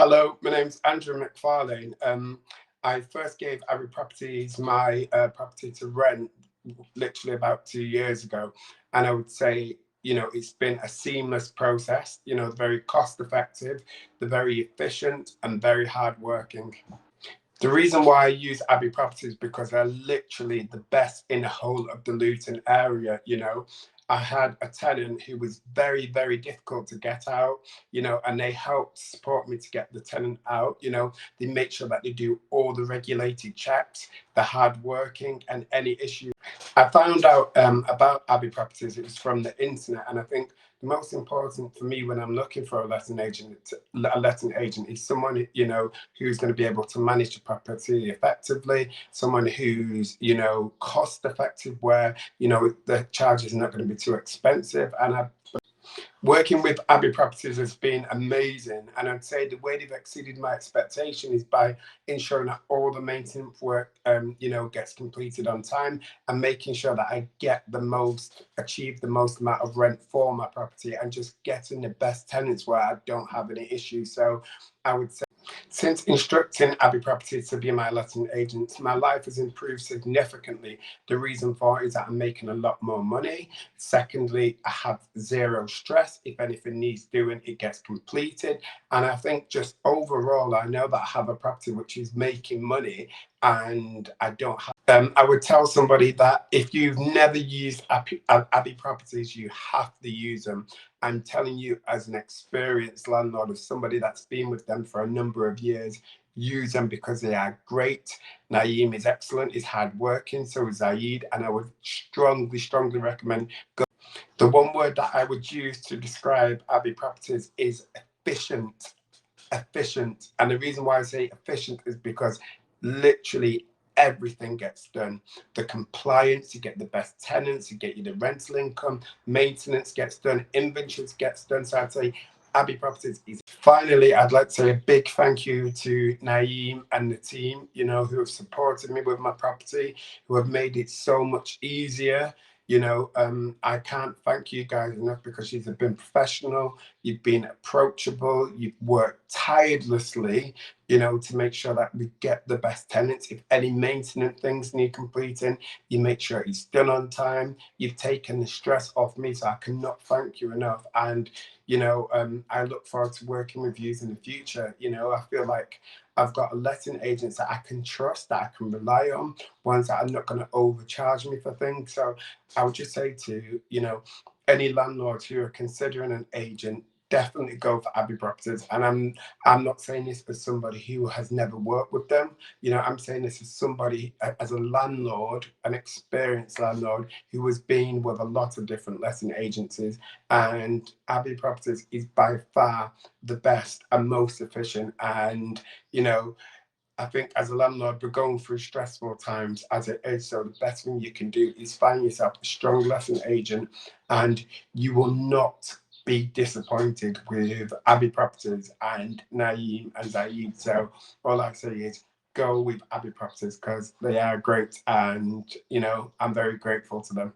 Hello, my name's Andrew McFarlane. I first gave Abbey Properties my property to rent literally about 2 years ago. And I would say, it's been a seamless process, very cost effective, they're very efficient and very hardworking. The reason why I use Abbey Property is because they're literally the best in the whole of the Luton area. I had a tenant who was very, very difficult to get out, and they helped support me to get the tenant out. They make sure that they do all the regulated checks, the hard working, and any issues. I found out about Abbey Properties, it was from the internet, and I think the most important for me when I'm looking for a letting agent is someone who's going to be able to manage the property effectively, someone who's cost effective, where the charges are not going to be too expensive. And working with Abbey Properties has been amazing, and I'd say the way they've exceeded my expectation is by ensuring that all the maintenance work gets completed on time, and making sure that I achieve the most amount of rent for my property, and just getting the best tenants where I don't have any issues. So I would say, since instructing Abbey Properties to be my letting agent, my life has improved significantly. The reason for it is that I'm making a lot more money. Secondly, I have zero stress. If anything needs doing, it gets completed. And I think just overall, I know that I have a property which is making money, and I don't have. I would tell somebody that if you've never used Abbey Properties, you have to use them. I'm telling you, as an experienced landlord, of somebody that's been with them for a number of years, use them because they are great. Naeem is excellent, he's hardworking, so is Zaid, and I would strongly, strongly recommend. The one word that I would use to describe Abbey Properties is efficient. Efficient. And the reason why I say efficient is because literally everything gets done. The compliance, you get the best tenants, you get you the rental income, maintenance gets done, inventories gets done. So I'd say Abbey Properties is. Finally, I'd like to say a big thank you to Naeem and the team who have supported me with my property, who have made it so much easier. I can't thank you guys enough, because you've been professional, you've been approachable, you've worked tirelessly to make sure that we get the best tenants. If any maintenance things need completing, you make sure it's done on time. You've taken the stress off me, so I cannot thank you enough. And I look forward to working with you in the future. I feel like I've got letting agents that I can trust, that I can rely on, ones that are not going to overcharge me for things. So I would just say to any landlords who are considering an agent, definitely go for Abbey Properties. And I'm not saying this as somebody who has never worked with them. I'm saying this as somebody, as a landlord, an experienced landlord who has been with a lot of different letting agencies. And Abbey Properties is by far the best and most efficient. And I think as a landlord, we're going through stressful times as it is. So the best thing you can do is find yourself a strong letting agent, and you will not be disappointed with Abbey Properties and Naeem and Zaid. So all I say is go with Abbey Properties, because they are great, and I'm very grateful to them.